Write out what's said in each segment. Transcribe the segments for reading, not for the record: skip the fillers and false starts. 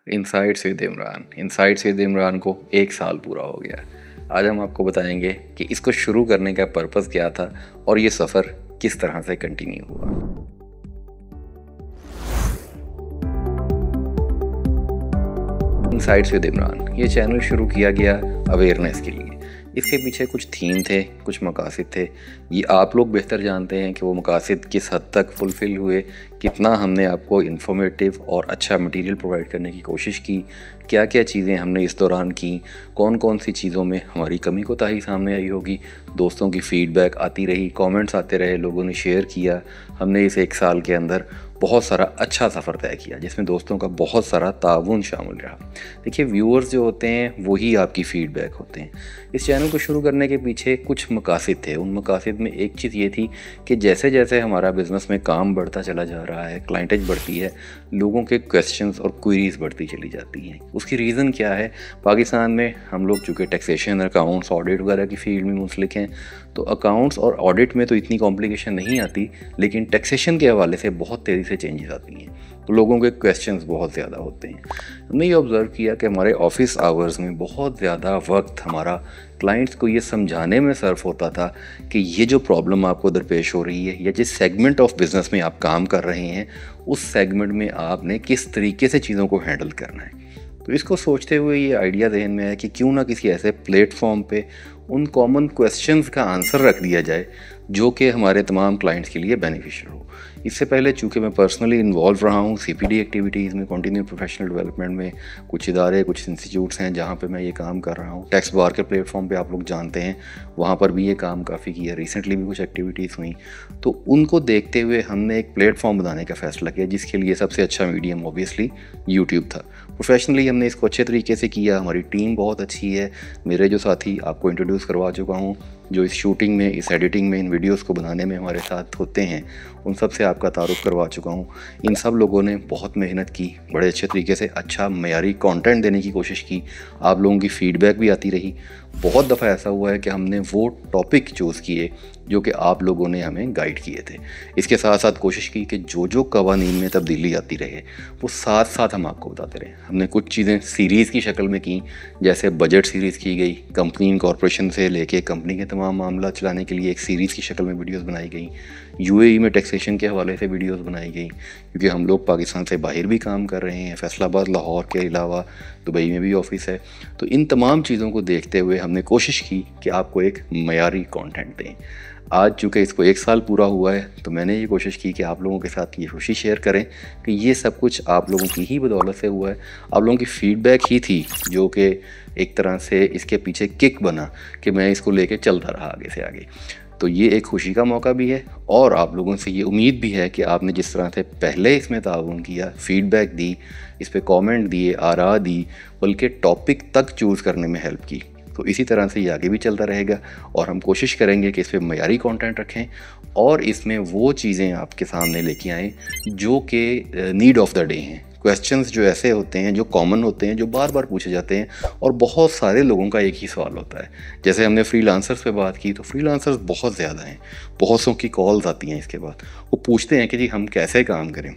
Insights with Imran को 1 साल पूरा हो गया। आज हम आपको बताएंगे कि इसको शुरू करने का पर्पज़ क्या था और ये सफ़र किस तरह से कंटिन्यू हुआ। इनसाइट्स विद इमरान ये चैनल शुरू किया गया अवेयरनेस के लिए। इसके पीछे कुछ थीम थे, कुछ मकासद थे। ये आप लोग बेहतर जानते हैं कि वो मकासद किस हद तक फुलफ़िल हुए, कितना हमने आपको इन्फॉर्मेटिव और अच्छा मटेरियल प्रोवाइड करने की कोशिश की, क्या क्या चीज़ें हमने इस दौरान की, कौन कौन सी चीज़ों में हमारी कमी कोताही सामने आई होगी। दोस्तों की फ़ीडबैक आती रही, कमेंट्स आते रहे, लोगों ने शेयर किया। हमने इस 1 साल के अंदर बहुत सारा अच्छा सफ़र तय किया जिसमें दोस्तों का बहुत सारा ताउन शामिल रहा। देखिए, व्यूअर्स जो होते हैं वही आपकी फ़ीडबैक होते हैं। इस चैनल को शुरू करने के पीछे कुछ मकासद थे। उन मकासद में एक चीज़ ये थी कि जैसे जैसे हमारा बिज़नेस में काम बढ़ता चला जा रहा है, क्लाइंटेज बढ़ती है, लोगों के क्वेश्चंस और क्वेरीज बढ़ती चली जाती हैं। उसकी रीज़न क्या है? पाकिस्तान में हम लोग चूँकि टैक्सेशन, अकाउंट्स, ऑडिट वगैरह की फील्ड में मुंसलिक हैं, तो अकाउंट्स और ऑडिट में तो इतनी कॉम्प्लिकेशन नहीं आती, लेकिन टैक्सेशन के हवाले से बहुत तेज़ी से चेंजेस आती हैं, तो लोगों के क्वेश्चंस बहुत ज़्यादा होते हैं। हमने ये ऑब्ज़र्व किया कि हमारे ऑफिस आवर्स में बहुत ज़्यादा वक्त हमारा क्लाइंट्स को ये समझाने में सर्फ होता था कि ये जो प्रॉब्लम आपको दरपेश हो रही है या जिस सेगमेंट ऑफ बिज़नेस में आप काम कर रहे हैं, उस सेगमेंट में आपने किस तरीके से चीज़ों को हैंडल करना है। तो इसको सोचते हुए ये आइडिया जहन में है कि क्यों ना किसी ऐसे प्लेटफॉर्म पे उन कॉमन क्वेश्चंस का आंसर रख दिया जाए जो कि हमारे तमाम क्लाइंट्स के लिए बेनिफिशियल हो। इससे पहले चूँकि मैं पर्सनली इन्वॉल्व रहा हूँ CPD एक्टिविटीज़ में, कंटिन्यू प्रोफेशनल डेवलपमेंट में, कुछ इदारे, कुछ इंस्टीट्यूट्स हैं जहाँ पे मैं ये काम कर रहा हूँ। टैक्स बार के प्लेटफॉर्म पे आप लोग जानते हैं, वहाँ पर भी ये काम काफ़ी किया। रिसेंटली भी कुछ एक्टिविटीज़ हुई, तो उनको देखते हुए हमने एक प्लेटफॉर्म बनाने का फ़ैसला किया जिसके लिए सबसे अच्छा मीडियम ऑब्वियसली यूट्यूब था। प्रोफेशनली हमने इसको अच्छे तरीके से किया। हमारी टीम बहुत अच्छी है। मेरे जो साथी आपको इंट्रोड्यूस करवा चुका हूँ, जो इस शूटिंग में, इस एडिटिंग में, इन वीडियोस को बनाने में हमारे साथ होते हैं, उन सब से आपका तारुफ करवा चुका हूँ। इन सब लोगों ने बहुत मेहनत की, बड़े अच्छे तरीके से अच्छा मयारी कंटेंट देने की कोशिश की। आप लोगों की फ़ीडबैक भी आती रही। बहुत दफ़ा ऐसा हुआ है कि हमने वो टॉपिक चूज़ किए जो कि आप लोगों ने हमें गाइड किए थे। इसके साथ साथ कोशिश की कि जो जो कवानीन में तब्दीली आती रहे वो साथ साथ हम आपको बताते रहे। हमने कुछ चीज़ें सीरीज़ की शक्ल में की, जैसे बजट सीरीज़ की गई, कंपनी इनकॉर्पोरेशन से लेके कंपनी के तमाम मामला चलाने के लिए एक सीरीज़ की शक्ल में वीडियोस बनाई गई। UAE में टैक्सेशन के हवाले से वीडियोस बनाई गई, क्योंकि हम लोग पाकिस्तान से बाहर भी काम कर रहे हैं। फैसलाबाद, लाहौर के अलावा दुबई में भी ऑफिस है। तो इन तमाम चीज़ों को देखते हुए हमने कोशिश की कि आपको एक मयारी कंटेंट दें। आज चूँकि इसको 1 साल पूरा हुआ है, तो मैंने ये कोशिश की कि आप लोगों के साथ ये खुशी शेयर करें कि ये सब कुछ आप लोगों की ही बदौलत से हुआ है। आप लोगों की फ़ीडबैक ही थी जो कि एक तरह से इसके पीछे किक बना कि मैं इसको लेके चलता रहा आगे से आगे। तो ये एक खुशी का मौका भी है और आप लोगों से ये उम्मीद भी है कि आपने जिस तरह से पहले इसमें ताउन किया, फ़ीडबैक दी, इस पे कमेंट दिए, आरा दी, बल्कि टॉपिक तक चूज़ करने में हेल्प की, तो इसी तरह से ये आगे भी चलता रहेगा। और हम कोशिश करेंगे कि इस पर मयारी कंटेंट रखें और इसमें वो चीज़ें आपके सामने लेके आएँ जो कि नीड ऑफ द डे हैं। क्वेश्चंस जो ऐसे होते हैं, जो कॉमन होते हैं, जो बार बार पूछे जाते हैं और बहुत सारे लोगों का एक ही सवाल होता है। जैसे हमने फ्रीलांसर्स पे बात की, तो फ्रीलांसर्स बहुत ज़्यादा हैं, बहुत सौ की कॉल्स आती हैं। इसके बाद वो पूछते हैं कि जी हम कैसे काम करें।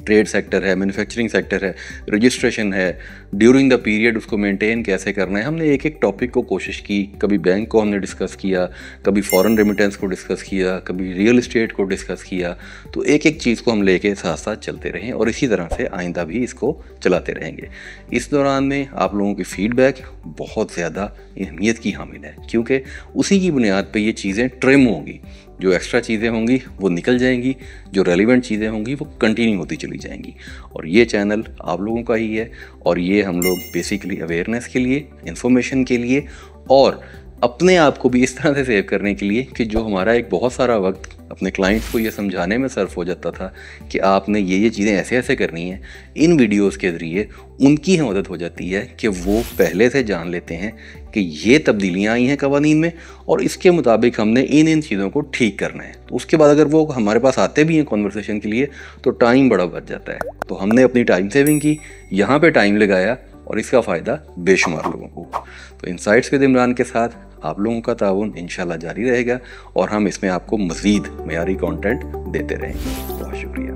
ट्रेड सेक्टर है, मैन्युफैक्चरिंग सेक्टर है, रजिस्ट्रेशन है, ड्यूरिंग द पीरियड उसको मेंटेन कैसे करना है। हमने एक एक टॉपिक को कोशिश की। कभी बैंक को हमने डिस्कस किया, कभी फॉरेन रेमिटेंस को डिस्कस किया, कभी रियल इस्टेट को डिस्कस किया। तो एक एक चीज़ को हम लेके साथ साथ चलते रहें और इसी तरह से आइंदा भी इसको चलाते रहेंगे। इस दौरान में आप लोगों की फ़ीडबैक बहुत ज़्यादा अहमियत की हामिल है, क्योंकि उसी की बुनियाद पर ये चीज़ें ट्रिम होंगी। जो एक्स्ट्रा चीज़ें होंगी वो निकल जाएंगी, जो रेलिवेंट चीज़ें होंगी वो कंटिन्यू होती चली जाएंगी। और ये चैनल आप लोगों का ही है और ये हम लोग बेसिकली अवेयरनेस के लिए, इंफॉर्मेशन के लिए और अपने आप को भी इस तरह से सेव करने के लिए कि जो हमारा एक बहुत सारा वक्त अपने क्लाइंट्स को ये समझाने में सर्फ हो जाता था कि आपने ये चीज़ें ऐसे ऐसे करनी हैं, इन वीडियोस के ज़रिए उनकी ही मदद हो जाती है कि वो पहले से जान लेते हैं कि ये तब्दीलियाँ आई हैं कवानीन में और इसके मुताबिक हमने इन चीज़ों को ठीक करना है। तो उसके बाद अगर वो हमारे पास आते भी हैं कॉन्वर्सेशन के लिए तो टाइम बड़ा बच जाता है। तो हमने अपनी टाइम सेविंग की, यहाँ पे टाइम लगाया और इसका फ़ायदा बेशुमार लोगों को। तो इनसाइट्स विद इमरान के साथ आप लोगों का ताउन इंशाल्लाह जारी रहेगा और हम इसमें आपको मज़ीद मयारी कंटेंट देते रहेंगे। बहुत शुक्रिया।